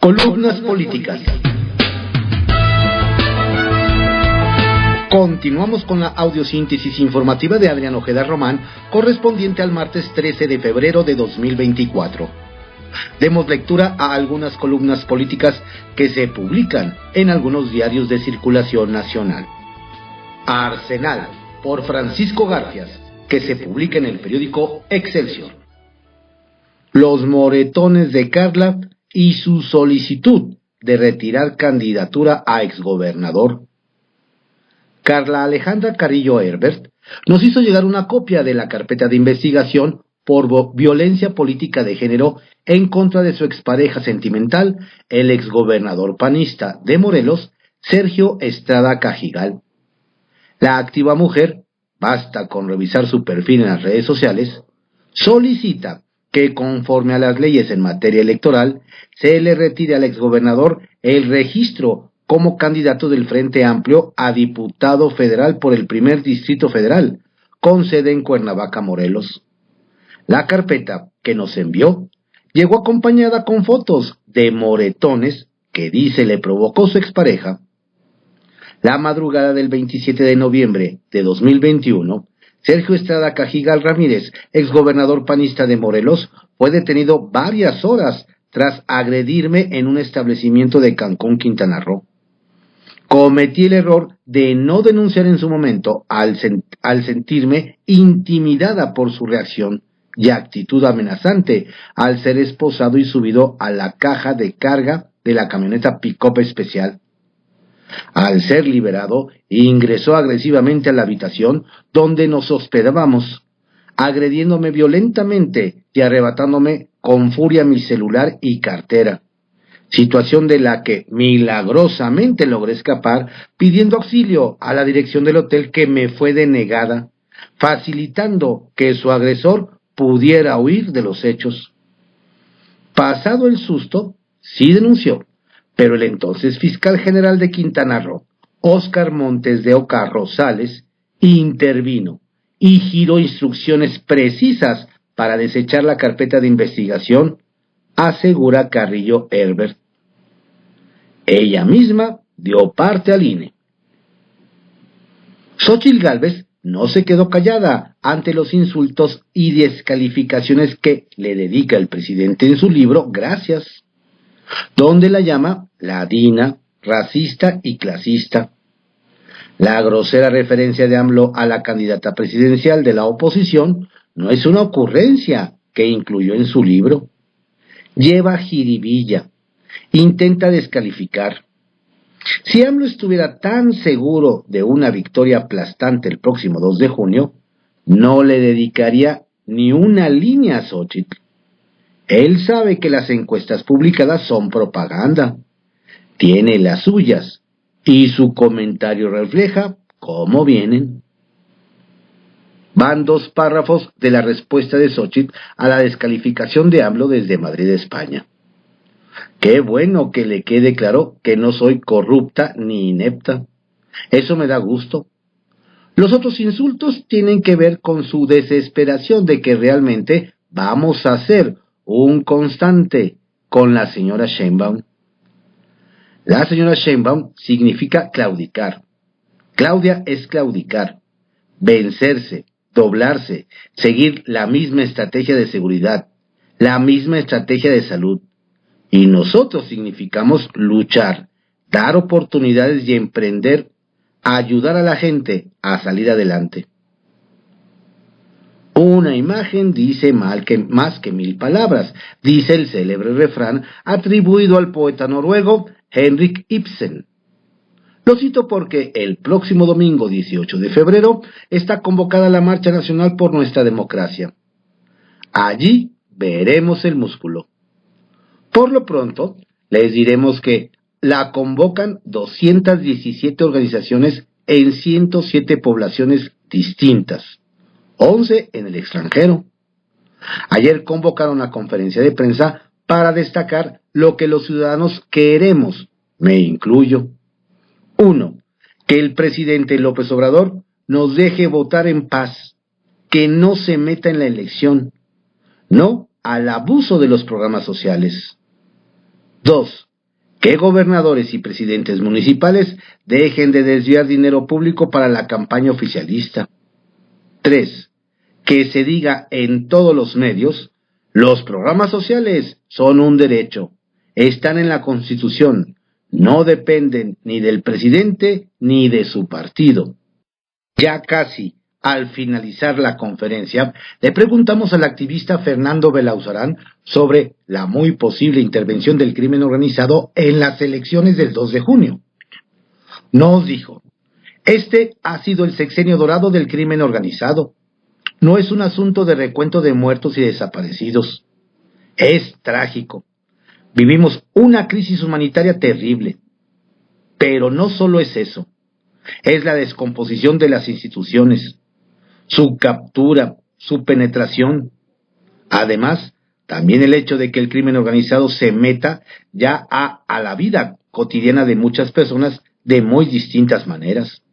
Columnas políticas. Continuamos con la audiosíntesis informativa de Adrián Ojeda Román, correspondiente al martes 13 de febrero de 2024. Demos lectura a algunas columnas políticas que se publican en algunos diarios de circulación nacional. Arsenal, por Francisco Garfias, que se publica en el periódico Excelsior. Los moretones de Carla y su solicitud de retirar candidatura a exgobernador. Carla Alejandra Carrillo Herbert nos hizo llegar una copia de la carpeta de investigación por violencia política de género en contra de su expareja sentimental, el exgobernador panista de Morelos, Sergio Estrada Cajigal. La activa mujer, basta con revisar su perfil en las redes sociales, solicita que conforme a las leyes en materia electoral, se le retire al exgobernador el registro como candidato del Frente Amplio a diputado federal por el primer Distrito Federal, con sede en Cuernavaca, Morelos. La carpeta que nos envió llegó acompañada con fotos de moretones que dice le provocó su expareja. La madrugada del 27 de noviembre de 2021, Sergio Estrada Cajigal Ramírez, exgobernador panista de Morelos, fue detenido varias horas tras agredirme en un establecimiento de Cancún, Quintana Roo. Cometí el error de no denunciar en su momento al sentirme intimidada por su reacción y actitud amenazante al ser esposado y subido a la caja de carga de la camioneta pick-up especial. Al ser liberado, ingresó agresivamente a la habitación donde nos hospedábamos, agrediéndome violentamente y arrebatándome con furia mi celular y cartera, situación de la que milagrosamente logré escapar pidiendo auxilio a la dirección del hotel que me fue denegada, facilitando que su agresor pudiera huir de los hechos. Pasado el susto, sí denunció, pero el entonces fiscal general de Quintana Roo, Óscar Montes de Oca Rosales, intervino y giró instrucciones precisas para desechar la carpeta de investigación, asegura Carrillo Herbert. Ella misma dio parte al INE. Xóchitl Gálvez no se quedó callada ante los insultos y descalificaciones que le dedica el presidente en su libro Gracias, donde la llama ladina, racista y clasista. La grosera referencia de AMLO a la candidata presidencial de la oposición no es una ocurrencia que incluyó en su libro. Lleva jiribilla, intenta descalificar. Si AMLO estuviera tan seguro de una victoria aplastante el próximo 2 de junio, no le dedicaría ni una línea a Xóchitl. Él sabe que las encuestas publicadas son propaganda, tiene las suyas, y su comentario refleja cómo vienen. Van 2 párrafos de la respuesta de Xóchitl a la descalificación de AMLO desde Madrid, España. Qué bueno que le quede claro que no soy corrupta ni inepta. Eso me da gusto. Los otros insultos tienen que ver con su desesperación de que realmente vamos a hacer un constante con la señora Sheinbaum. La señora Sheinbaum significa claudicar. Claudia es claudicar, vencerse, doblarse, seguir la misma estrategia de seguridad, la misma estrategia de salud. Y nosotros significamos luchar, dar oportunidades y emprender, ayudar a la gente a salir adelante. Una imagen dice más que 1000 palabras, dice el célebre refrán atribuido al poeta noruego Henrik Ibsen. Lo cito porque el próximo domingo 18 de febrero está convocada la Marcha Nacional por Nuestra Democracia. Allí veremos el músculo. Por lo pronto, les diremos que la convocan 217 organizaciones en 107 poblaciones distintas. 11 en el extranjero. Ayer convocaron una conferencia de prensa para destacar lo que los ciudadanos queremos, me incluyo. 1. Que el presidente López Obrador nos deje votar en paz, que no se meta en la elección, no al abuso de los programas sociales. 2. Que gobernadores y presidentes municipales dejen de desviar dinero público para la campaña oficialista. 3. Que se diga en todos los medios: los programas sociales son un derecho, están en la Constitución, no dependen ni del presidente ni de su partido. Ya casi al finalizar la conferencia, le preguntamos al activista Fernando Belauzarán sobre la muy posible intervención del crimen organizado en las elecciones del 2 de junio. Nos dijo: este ha sido el sexenio dorado del crimen organizado. No es un asunto de recuento de muertos y desaparecidos. Es trágico. Vivimos una crisis humanitaria terrible. Pero no solo es eso. Es la descomposición de las instituciones, su captura, su penetración. Además, también el hecho de que el crimen organizado se meta ya a la vida cotidiana de muchas personas de muy distintas maneras.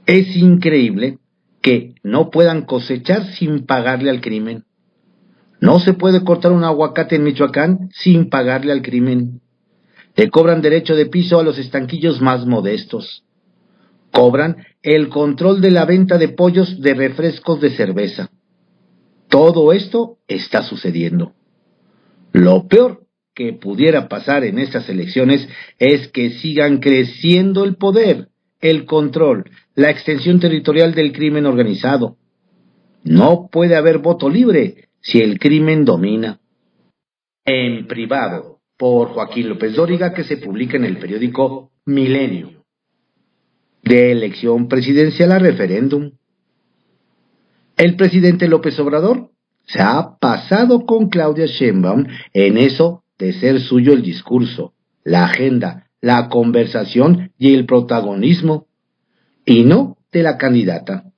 Es increíble que no puedan cosechar sin pagarle al crimen. No se puede cortar un aguacate en Michoacán sin pagarle al crimen. Le cobran derecho de piso a los estanquillos más modestos. Cobran el control de la venta de pollos, de refrescos, de cerveza. Todo esto está sucediendo. Lo peor que pudiera pasar en estas elecciones es que sigan creciendo el poder, el control, la extensión territorial del crimen organizado. No puede haber voto libre si el crimen domina. En privado, por Joaquín López Dóriga, que se publica en el periódico Milenio. De elección presidencial a referéndum. El presidente López Obrador se ha pasado con Claudia Sheinbaum en eso de ser suyo el discurso, la agenda, la conversación y el protagonismo, y no de la candidata,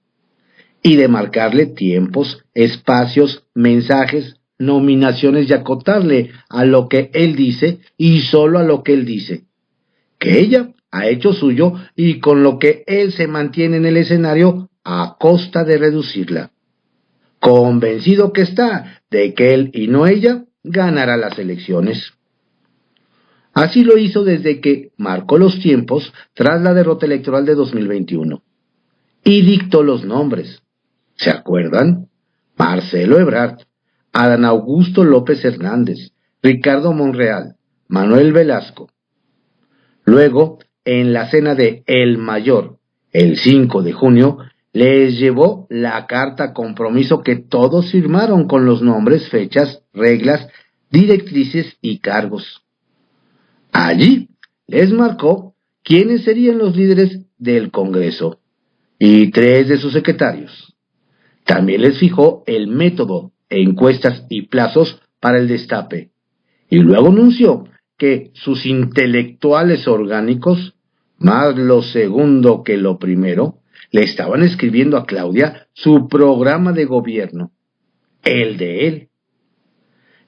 y de marcarle tiempos, espacios, mensajes, nominaciones y acotarle a lo que él dice y solo a lo que él dice, que ella ha hecho suyo y con lo que él se mantiene en el escenario a costa de reducirla. Convencido que está de que él y no ella ganará las elecciones. Así lo hizo desde que marcó los tiempos tras la derrota electoral de 2021 y dictó los nombres. ¿Se acuerdan? Marcelo Ebrard, Adán Augusto López Hernández, Ricardo Monreal, Manuel Velasco. Luego, en la cena de El Mayor, el 5 de junio, les llevó la carta compromiso que todos firmaron con los nombres, fechas, reglas, directrices y cargos. Allí les marcó quiénes serían los líderes del Congreso y 3 de sus secretarios. También les fijó el método, encuestas y plazos para el destape. Y luego anunció que sus intelectuales orgánicos, más lo segundo que lo primero, le estaban escribiendo a Claudia su programa de gobierno, el de él.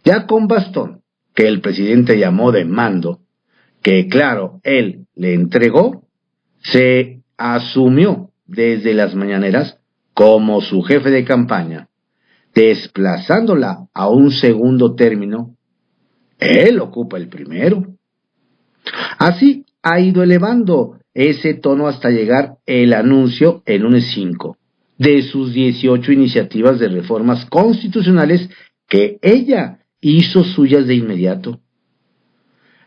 Ya con bastón, que el presidente llamó de mando, que claro, él le entregó, se asumió desde las mañaneras como su jefe de campaña, desplazándola a un segundo término. Él ocupa el primero. Así ha ido elevando ese tono hasta llegar el anuncio el lunes 5 de sus 18 iniciativas de reformas constitucionales que ella hizo suyas de inmediato.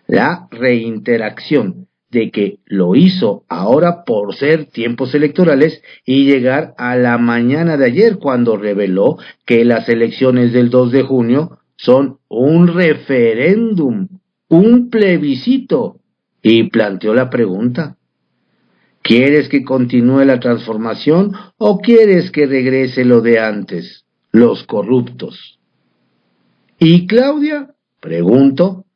La reinteracción de que lo hizo ahora por ser tiempos electorales y llegar a la mañana de ayer cuando reveló que las elecciones del 2 de junio son un referéndum, un plebiscito, y planteó la pregunta: ¿quieres que continúe la transformación o quieres que regrese lo de antes, los corruptos? ¿Y Claudia? Pregunto,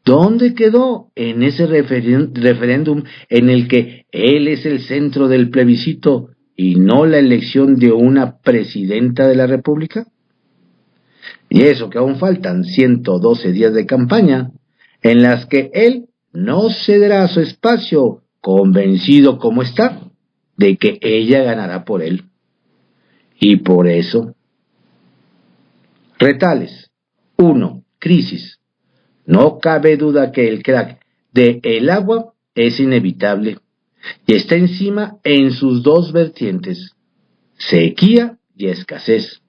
¿dónde quedó en ese referéndum en el que él es el centro del plebiscito y no la elección de una presidenta de la República? Y eso que aún faltan 112 días de campaña, en las que él no cederá su espacio, convencido como está de que ella ganará por él. Y por eso, retales. 1. Crisis. No cabe duda que el crack de el agua es inevitable y está encima en sus dos vertientes, sequía y escasez.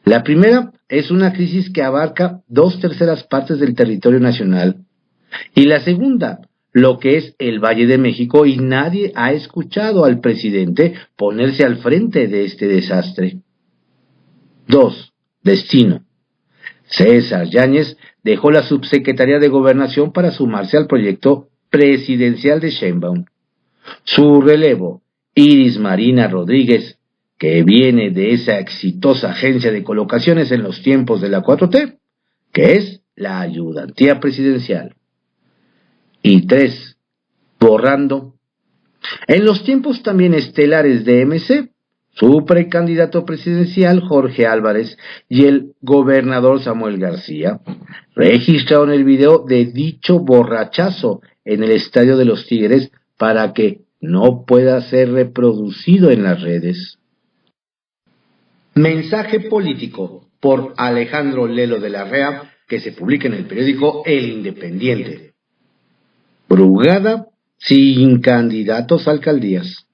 La primera es una crisis que abarca 2/3 del territorio nacional y la segunda, lo que es el Valle de México, y nadie ha escuchado al presidente ponerse al frente de este desastre. 2. Destino. César Yáñez dejó la subsecretaría de Gobernación para sumarse al proyecto presidencial de Sheinbaum. Su relevo, Iris Marina Rodríguez, que viene de esa exitosa agencia de colocaciones en los tiempos de la 4T, que es la ayudantía presidencial. Y 3. Borrando. En los tiempos también estelares de MC, su precandidato presidencial Jorge Álvarez y el gobernador Samuel García registraron el video de dicho borrachazo en el Estadio de los Tigres para que no pueda ser reproducido en las redes. Mensaje político por Alejandro Lelo de la Rea, que se publica en el periódico El Independiente. Brugada sin candidatos a alcaldías.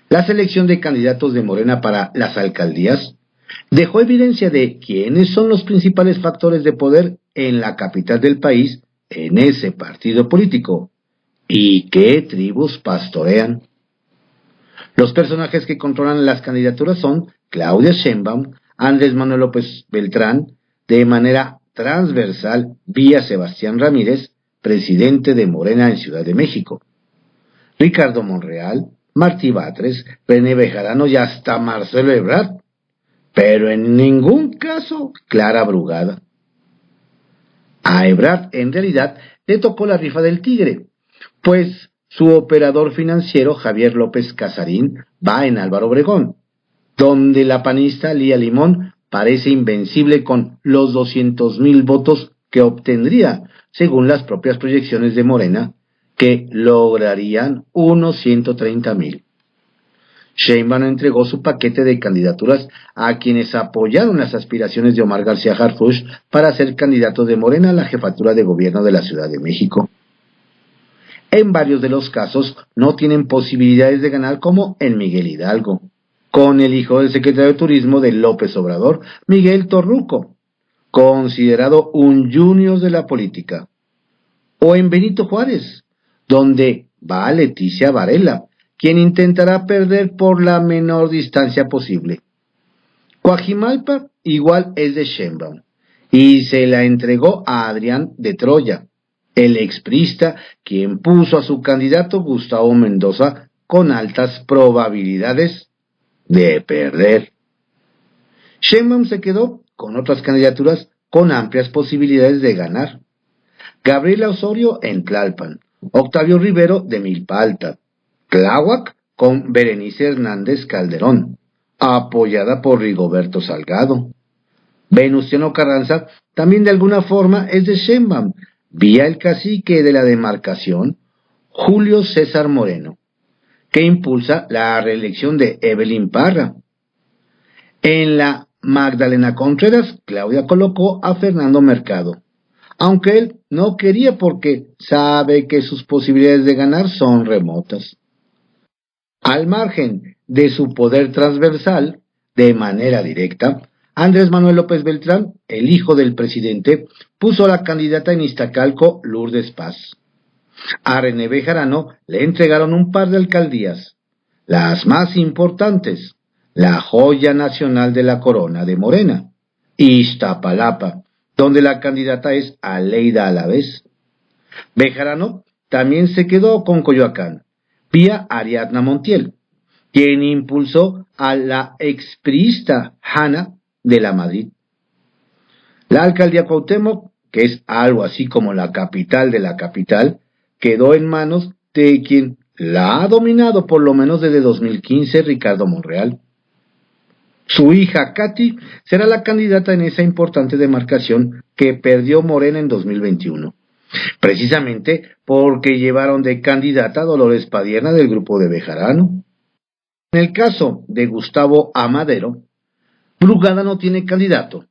La selección de candidatos de Morena para las alcaldías dejó evidencia de quiénes son los principales factores de poder en la capital del país en ese partido político y qué tribus pastorean. Los personajes que controlan las candidaturas son Claudia Sheinbaum, Andrés Manuel López Beltrán, de manera transversal vía Sebastián Ramírez, presidente de Morena en Ciudad de México, Ricardo Monreal, Martí Batres, René Bejarano y hasta Marcelo Ebrard, pero en ningún caso Clara Brugada. A Ebrard en realidad le tocó la rifa del tigre, pues su operador financiero Javier López Casarín va en Álvaro Obregón, donde la panista Lía Limón parece invencible con los 200,000 votos que obtendría, según las propias proyecciones de Morena, que lograrían unos 130,000. Sheinbaum entregó su paquete de candidaturas a quienes apoyaron las aspiraciones de Omar García Harfuch para ser candidato de Morena a la jefatura de gobierno de la Ciudad de México. En varios de los casos no tienen posibilidades de ganar, como en Miguel Hidalgo, con el hijo del secretario de Turismo de López Obrador, Miguel Torruco, considerado un junior de la política, o en Benito Juárez, donde va Leticia Varela, quien intentará perder por la menor distancia posible. Coajimalpa igual es de Sheinbaum, y se la entregó a Adrián de Troya, el expriista, quien puso a su candidato Gustavo Mendoza con altas probabilidades de perder. Sheinbaum se quedó con otras candidaturas con amplias posibilidades de ganar. Gabriela Osorio en Tlalpan, Octavio Rivero de Milpa Alta, Tláhuac con Berenice Hernández Calderón, apoyada por Rigoberto Salgado. Venustiano Carranza también de alguna forma es de Sheinbaum, vía el cacique de la demarcación, Julio César Moreno, que impulsa la reelección de Evelyn Parra. En la Magdalena Contreras, Claudia colocó a Fernando Mercado, aunque él no quería porque sabe que sus posibilidades de ganar son remotas. Al margen de su poder transversal, de manera directa, Andrés Manuel López Beltrán, el hijo del presidente, puso a la candidata en Iztacalco, Lourdes Paz. A René Bejarano le entregaron un par de alcaldías, las más importantes, la joya nacional de la corona de Morena, Iztapalapa, donde la candidata es Aleida Alavés. Bejarano también se quedó con Coyoacán, vía Ariadna Montiel, quien impulsó a la expriista Hanna de la Madrid. La alcaldía Cuauhtémoc, que es algo así como la capital de la capital, quedó en manos de quien la ha dominado por lo menos desde 2015, Ricardo Monreal. Su hija Katy será la candidata en esa importante demarcación que perdió Morena en 2021, precisamente porque llevaron de candidata a Dolores Padierna del grupo de Bejarano. En el caso de Gustavo Amadero, Brugada no tiene candidato,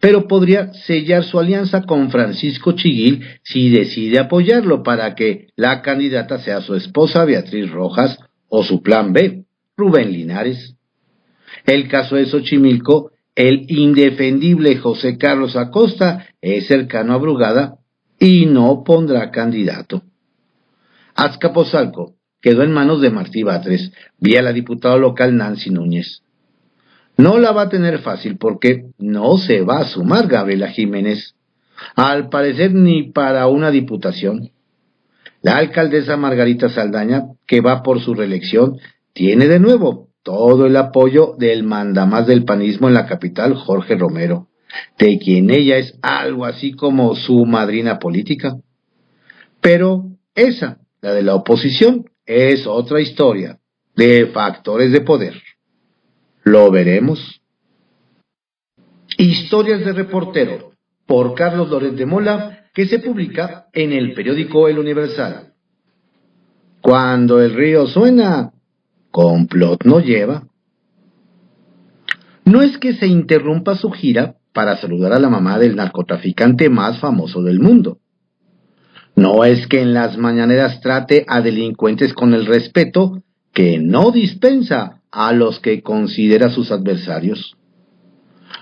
pero podría sellar su alianza con Francisco Chiguil si decide apoyarlo para que la candidata sea su esposa Beatriz Rojas o su plan B, Rubén Linares. El caso de Xochimilco, el indefendible José Carlos Acosta es cercano a Brugada y no pondrá candidato. Azcapotzalco quedó en manos de Martí Batres, vía la diputada local Nancy Núñez. No la va a tener fácil porque no se va a sumar Gabriela Jiménez, al parecer ni para una diputación. La alcaldesa Margarita Saldaña, que va por su reelección, tiene de nuevo todo el apoyo del mandamás del panismo en la capital, Jorge Romero, de quien ella es algo así como su madrina política. Pero esa, la de la oposición, es otra historia, de factores de poder. Lo veremos. Historias de reportero, por Carlos Loret de Mola, que se publica en el periódico El Universal. Cuando el río suena, complot no lleva. No es que se interrumpa su gira para saludar a la mamá del narcotraficante más famoso del mundo. No es que en las mañaneras trate a delincuentes con el respeto que no dispensa a los que considera sus adversarios.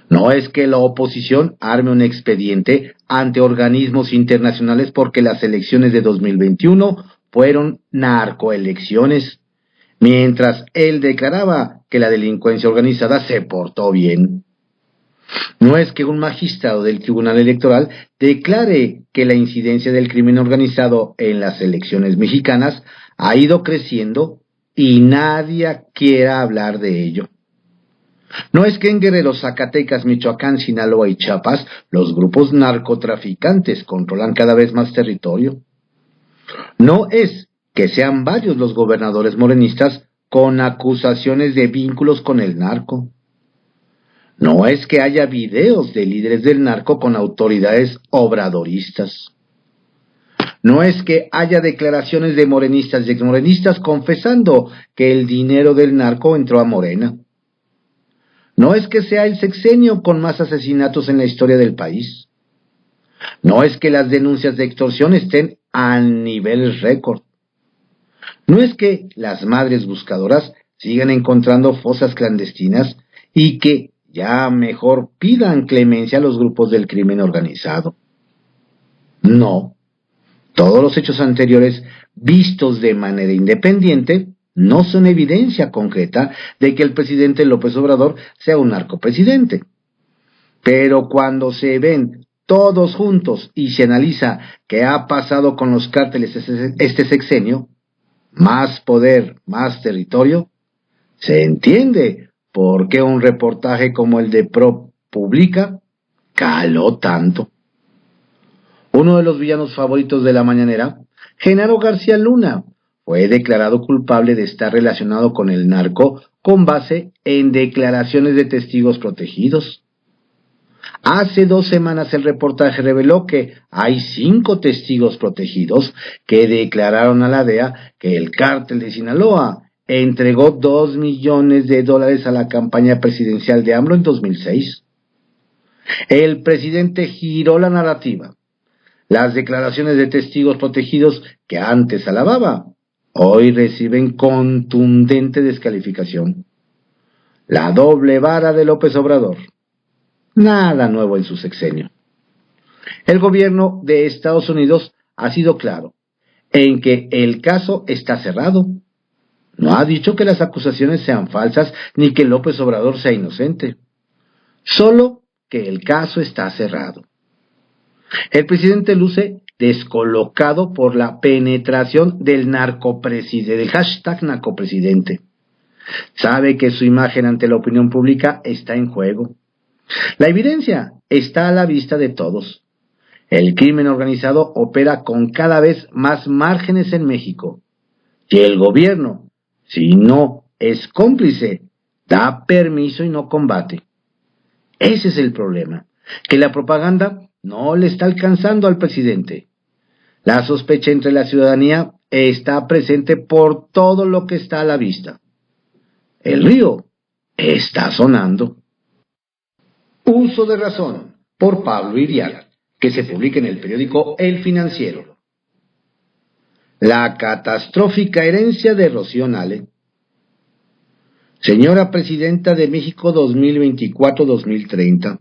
No es que la oposición arme un expediente ante organismos internacionales porque las elecciones de 2021 fueron narcoelecciones, mientras él declaraba que la delincuencia organizada se portó bien. No es que un magistrado del Tribunal Electoral declare que la incidencia del crimen organizado en las elecciones mexicanas ha ido creciendo y nadie quiera hablar de ello. No es que en Guerrero, Zacatecas, Michoacán, Sinaloa y Chiapas los grupos narcotraficantes controlan cada vez más territorio. No es que sean varios los gobernadores morenistas con acusaciones de vínculos con el narco. No es que haya videos de líderes del narco con autoridades obradoristas. No es que haya declaraciones de morenistas y exmorenistas confesando que el dinero del narco entró a Morena. No es que sea el sexenio con más asesinatos en la historia del país. No es que las denuncias de extorsión estén a niveles récord. No es que las madres buscadoras sigan encontrando fosas clandestinas y que ya mejor pidan clemencia a los grupos del crimen organizado. No, todos los hechos anteriores vistos de manera independiente no son evidencia concreta de que el presidente López Obrador sea un narcopresidente. Pero cuando se ven todos juntos y se analiza qué ha pasado con los cárteles este sexenio, más poder, más territorio, se entiende por qué un reportaje como el de ProPublica caló tanto. Uno de los villanos favoritos de la mañanera, Genaro García Luna, fue declarado culpable de estar relacionado con el narco con base en declaraciones de testigos protegidos. Hace 2 semanas el reportaje reveló que hay 5 testigos protegidos que declararon a la DEA que el cártel de Sinaloa entregó $2 millones a la campaña presidencial de AMLO en 2006. El presidente giró la narrativa. Las declaraciones de testigos protegidos que antes alababa, hoy reciben contundente descalificación. La doble vara de López Obrador. Nada nuevo en su sexenio. El gobierno de Estados Unidos ha sido claro en que el caso está cerrado. No ha dicho que las acusaciones sean falsas ni que López Obrador sea inocente. Solo que el caso está cerrado. El presidente luce descolocado por la penetración del hashtag narcopresidente. Sabe que su imagen ante la opinión pública está en juego. La evidencia está a la vista de todos. El crimen organizado opera con cada vez más márgenes en México. Y el gobierno, si no es cómplice, da permiso y no combate. Ese es el problema, que la propaganda no le está alcanzando al presidente. La sospecha entre la ciudadanía está presente por todo lo que está a la vista. El río está sonando. Uso de razón, por Pablo Iriart, que se publica en el periódico El Financiero. La catastrófica herencia de Rocío Nale. Señora Presidenta de México 2024-2030,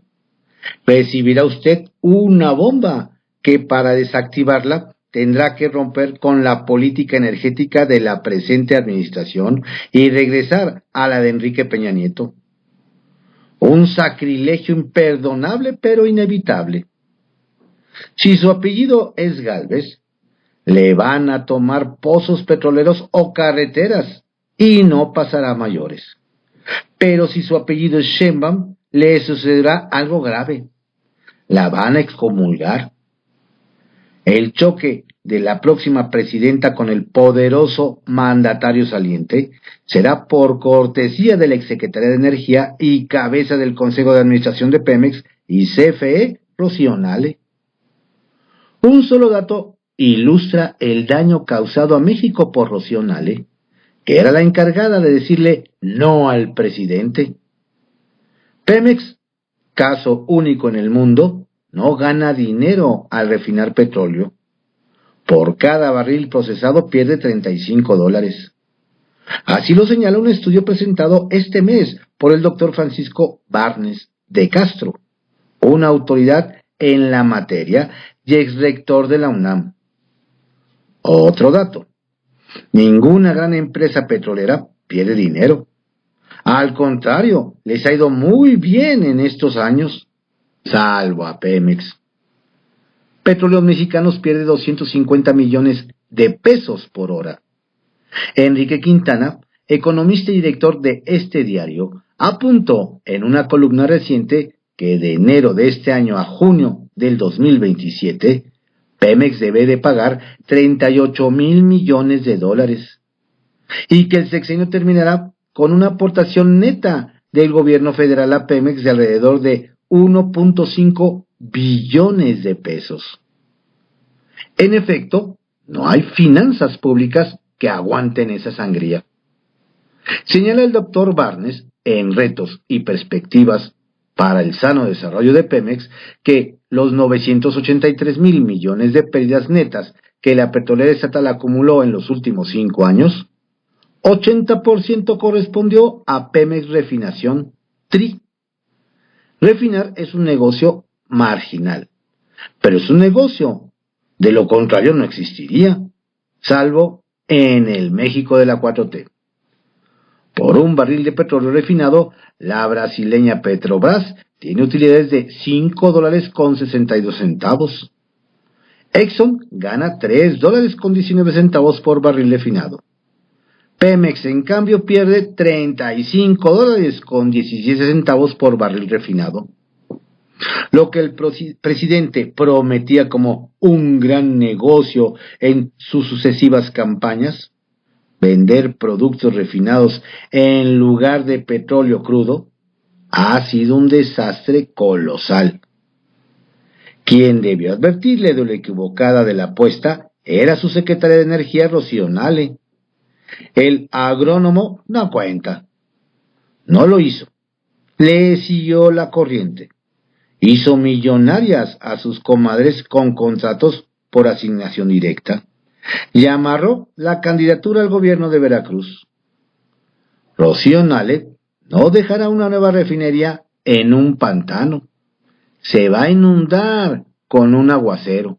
recibirá usted una bomba que para desactivarla tendrá que romper con la política energética de la presente administración y regresar a la de Enrique Peña Nieto. Un sacrilegio imperdonable pero inevitable. Si su apellido es Gálvez, le van a tomar pozos petroleros o carreteras y no pasará a mayores. Pero si su apellido es Sheinbaum, le sucederá algo grave. La van a excomulgar. El choque de la próxima presidenta con el poderoso mandatario saliente será por cortesía de la exsecretaria de Energía y cabeza del Consejo de Administración de Pemex y CFE, Rocío Nale. Un solo dato ilustra el daño causado a México por Rocío Nale, que era la encargada de decirle no al presidente. Pemex, caso único en el mundo, no gana dinero al refinar petróleo. Por cada barril procesado pierde $35. Así lo señala un estudio presentado este mes por el doctor Francisco Barnes de Castro, una autoridad en la materia y exrector de la UNAM. Otro dato: ninguna gran empresa petrolera pierde dinero. Al contrario, les ha ido muy bien en estos años, salvo a Pemex. Petróleos Mexicanos pierde 250 millones de pesos por hora. Enrique Quintana, economista y director de este diario, apuntó en una columna reciente que de enero de este año a junio del 2027, Pemex debe de pagar 38,000 millones de dólares y que el sexenio terminará con una aportación neta del gobierno federal a Pemex de alrededor de 1.5 billones de pesos. En efecto, no hay finanzas públicas que aguanten esa sangría. Señala el doctor Barnes en Retos y Perspectivas para el Sano Desarrollo de Pemex que los 983,000 millones de pérdidas netas que la petrolera estatal acumuló en los últimos 5 años, 80% correspondió a Pemex Refinación TRI. Refinar es un negocio marginal, pero es un negocio, de lo contrario no existiría, salvo en el México de la 4T. Por un barril de petróleo refinado, la brasileña Petrobras tiene utilidades de $5.62. Exxon gana $3.19 por barril refinado. Pemex, en cambio, pierde $35.17 por barril refinado. Lo que el presidente prometía como un gran negocio en sus sucesivas campañas, vender productos refinados en lugar de petróleo crudo, ha sido un desastre colosal. Quien debió advertirle de lo equivocada de la apuesta era su secretaria de Energía, Rocío Nale. El agrónomo no cuenta. No lo hizo. Le siguió la corriente. Hizo millonarias a sus comadres con contratos por asignación directa y amarró la candidatura al gobierno de Veracruz. Rocío Nale no dejará una nueva refinería en un pantano. Se va a inundar con un aguacero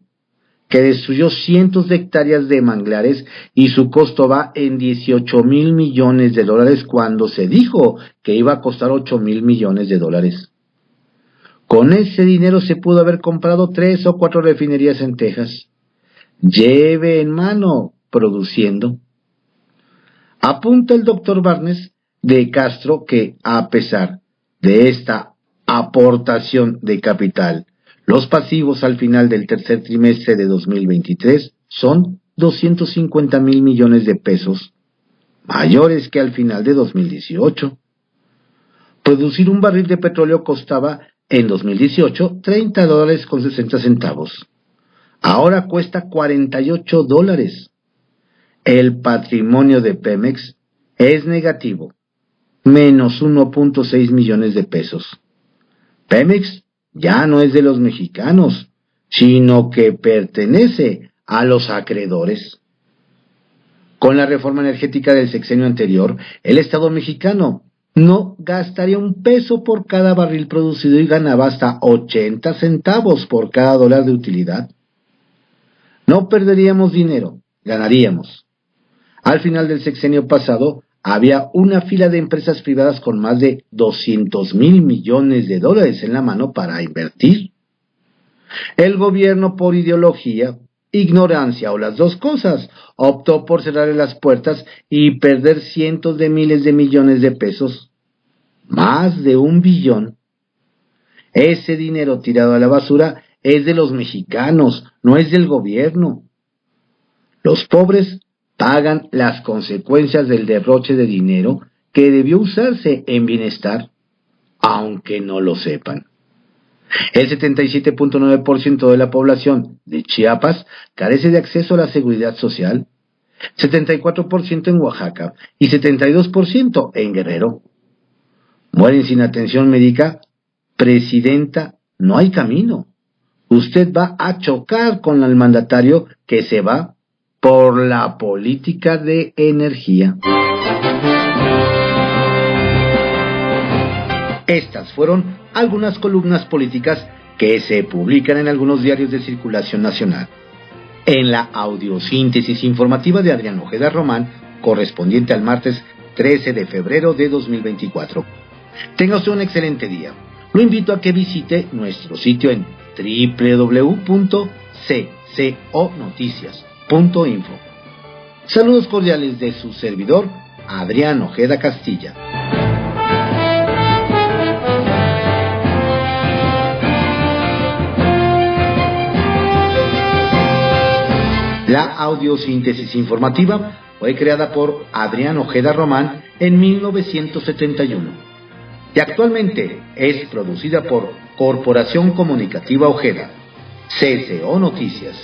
que destruyó cientos de hectáreas de manglares y su costo va en 18,000 millones de dólares cuando se dijo que iba a costar 8,000 millones de dólares. Con ese dinero se pudo haber comprado 3 o 4 refinerías en Texas. Lleve en mano produciendo. Apunta el doctor Barnes de Castro que, a pesar de esta aportación de capital, los pasivos al final del tercer trimestre de 2023 son 250,000 millones de pesos, mayores que al final de 2018. Producir un barril de petróleo costaba en 2018 $30.60. Ahora cuesta $48. El patrimonio de Pemex es negativo, menos 1.6 millones de pesos. Pemex ya no es de los mexicanos, sino que pertenece a los acreedores. Con la reforma energética del sexenio anterior, el Estado mexicano no gastaría un peso por cada barril producido y ganaba hasta 80 centavos por cada dólar de utilidad. No perderíamos dinero, ganaríamos. Al final del sexenio pasado, había una fila de empresas privadas con más de 200,000 millones de dólares en la mano para invertir. El gobierno, por ideología, ignorancia o las dos cosas, optó por cerrarle las puertas y perder cientos de miles de millones de pesos, más de 1 billón. Ese dinero tirado a la basura es de los mexicanos, no es del gobierno. Los pobres pagan las consecuencias del derroche de dinero que debió usarse en bienestar, aunque no lo sepan. El 77.9% de la población de Chiapas carece de acceso a la seguridad social, 74% en Oaxaca y 72% en Guerrero. Mueren sin atención médica. Presidenta, no hay camino. Usted va a chocar con el mandatario que se va por la política de energía. Estas fueron algunas columnas políticas que se publican en algunos diarios de circulación nacional. En la audiosíntesis informativa de Adrián Ojeda Román, correspondiente al martes 13 de febrero de 2024. Tenga usted un excelente día. Lo invito a que visite nuestro sitio en www.cconoticias.info. Saludos cordiales de su servidor, Adrián Ojeda Castilla. La audiosíntesis informativa fue creada por Adrián Ojeda Román en 1971 y actualmente es producida por Corporación Comunicativa Ojeda, CCO Noticias.